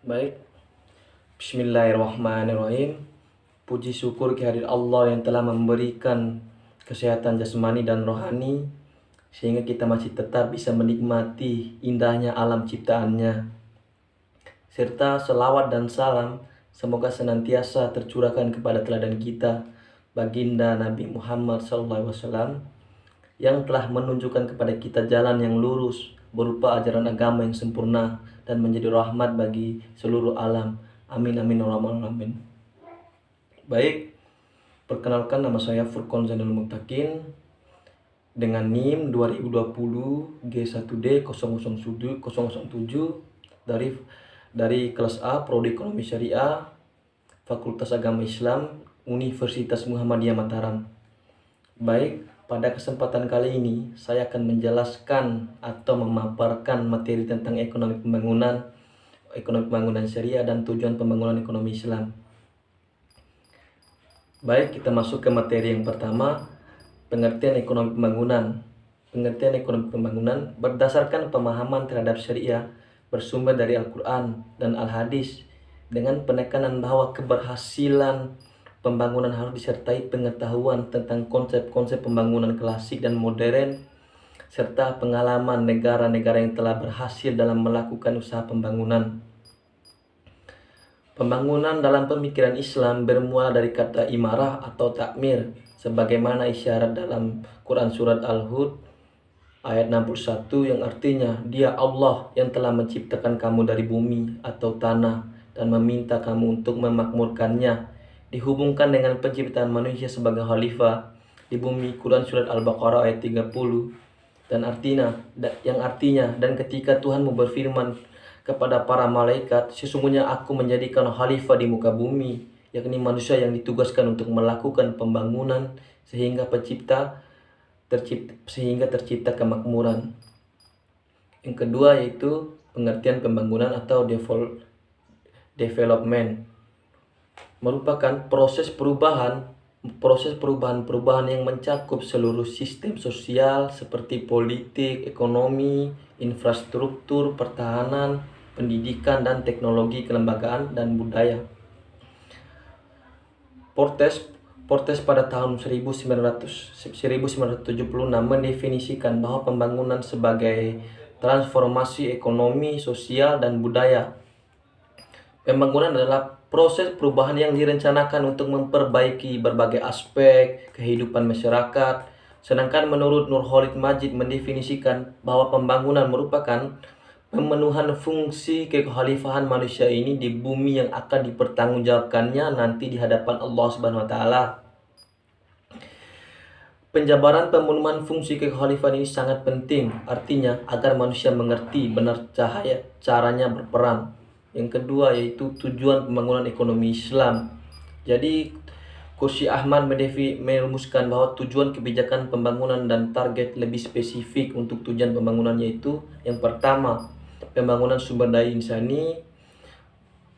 Baik, Bismillahirrahmanirrahim. Puji syukur kehadirat Allah yang telah memberikan kesehatan jasmani dan rohani, sehingga kita masih tetap bisa menikmati indahnya alam ciptaannya. Serta selawat dan salam semoga senantiasa tercurahkan kepada teladan kita, baginda Nabi Muhammad SAW, yang telah menunjukkan kepada kita jalan yang lurus berupa ajaran agama yang sempurna dan menjadi rahmat bagi seluruh alam. Amin amin ya rabbal alamin. Baik, perkenalkan nama saya Furqon Zainul Muttaqin dengan NIM 2020 G1D 007 dari kelas A Prodi Ekonomi Syariah Fakultas Agama Islam Universitas Muhammadiyah Mataram. Baik, pada kesempatan kali ini saya akan menjelaskan atau memaparkan materi tentang ekonomi pembangunan syariah dan tujuan pembangunan ekonomi Islam. Baik, kita masuk ke materi yang pertama, pengertian ekonomi pembangunan. Pengertian ekonomi pembangunan berdasarkan pemahaman terhadap syariah bersumber dari Al-Quran dan Al-Hadis dengan penekanan bahwa keberhasilan pembangunan harus disertai pengetahuan tentang konsep-konsep pembangunan klasik dan modern serta pengalaman negara-negara yang telah berhasil dalam melakukan usaha pembangunan. Pembangunan dalam pemikiran Islam bermula dari kata imarah atau takmir, sebagaimana isyarat dalam Quran Surat Al-Hud ayat 61 yang artinya, Dia Allah yang telah menciptakan kamu dari bumi atau tanah dan meminta kamu untuk memakmurkannya, dihubungkan dengan penciptaan manusia sebagai khalifah di bumi. Quran Surat Al-Baqarah ayat 30 dan artinya dan ketika Tuhanmu berfirman kepada para malaikat, sesungguhnya aku menjadikan khalifah di muka bumi, yakni manusia yang ditugaskan untuk melakukan pembangunan sehingga tercipta kemakmuran. Yang kedua yaitu pengertian pembangunan atau development, merupakan proses perubahan yang mencakup seluruh sistem sosial seperti politik, ekonomi, infrastruktur, pertahanan, pendidikan, dan teknologi kelembagaan dan budaya. Portes pada tahun 1976 mendefinisikan bahwa pembangunan sebagai transformasi ekonomi, sosial, dan budaya. Pembangunan adalah proses perubahan yang direncanakan untuk memperbaiki berbagai aspek kehidupan masyarakat. Sedangkan menurut Nurholis Majid mendefinisikan bahwa pembangunan merupakan pemenuhan fungsi kekhalifahan manusia ini di bumi yang akan dipertanggungjawabkannya nanti di hadapan Allah Subhanahu wa taala. Penjabaran pemenuhan fungsi kekhalifahan ini sangat penting, artinya agar manusia mengerti benar caranya berperan. Yang kedua yaitu tujuan pembangunan ekonomi Islam. Jadi Qusy Ahmad merumuskan bahwa tujuan kebijakan pembangunan dan target lebih spesifik untuk tujuan pembangunan yaitu yang pertama, pembangunan sumber daya insani.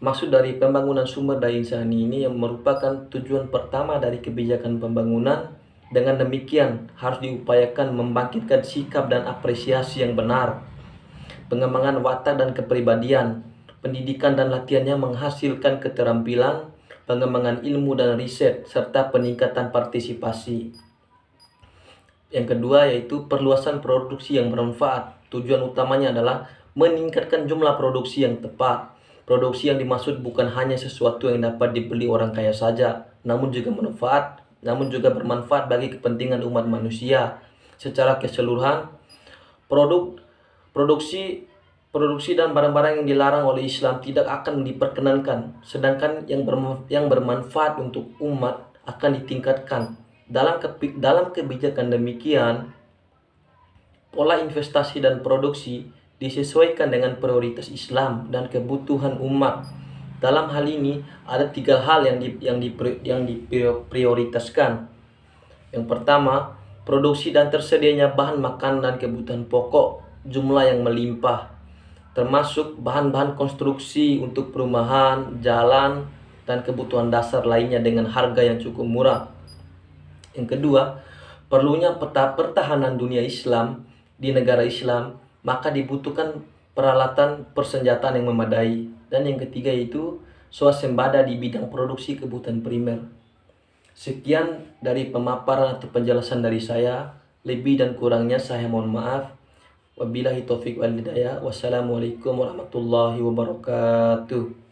Maksud dari pembangunan sumber daya insani ini yang merupakan tujuan pertama dari kebijakan pembangunan. Dengan demikian harus diupayakan membangkitkan sikap dan apresiasi yang benar, pengembangan watak dan kepribadian, pendidikan dan latihannya menghasilkan keterampilan, pengembangan ilmu dan riset, serta peningkatan partisipasi. Yang kedua yaitu perluasan produksi yang bermanfaat. Tujuan utamanya adalah meningkatkan jumlah produksi yang tepat. Produksi yang dimaksud bukan hanya sesuatu yang dapat dibeli orang kaya saja, namun juga bermanfaat bagi kepentingan umat manusia secara keseluruhan. Produksi dan barang-barang yang dilarang oleh Islam tidak akan diperkenankan, sedangkan yang bermanfaat untuk umat akan ditingkatkan. Dalam kebijakan demikian, pola investasi dan produksi disesuaikan dengan prioritas Islam dan kebutuhan umat. Dalam hal ini ada 3 hal yang diprioritaskan. Yang pertama, produksi dan tersedianya bahan makanan dan kebutuhan pokok jumlah yang melimpah, termasuk bahan-bahan konstruksi untuk perumahan, jalan, dan kebutuhan dasar lainnya dengan harga yang cukup murah. Yang kedua, perlunya peta pertahanan dunia Islam di negara Islam, maka dibutuhkan peralatan persenjataan yang memadai. Dan yang ketiga yaitu swasembada di bidang produksi kebutuhan primer. Sekian dari pemaparan atau penjelasan dari saya. Lebih dan kurangnya saya mohon maaf. Wabillahi taufiq wal hidayah. Wassalamualaikum warahmatullahi wabarakatuh.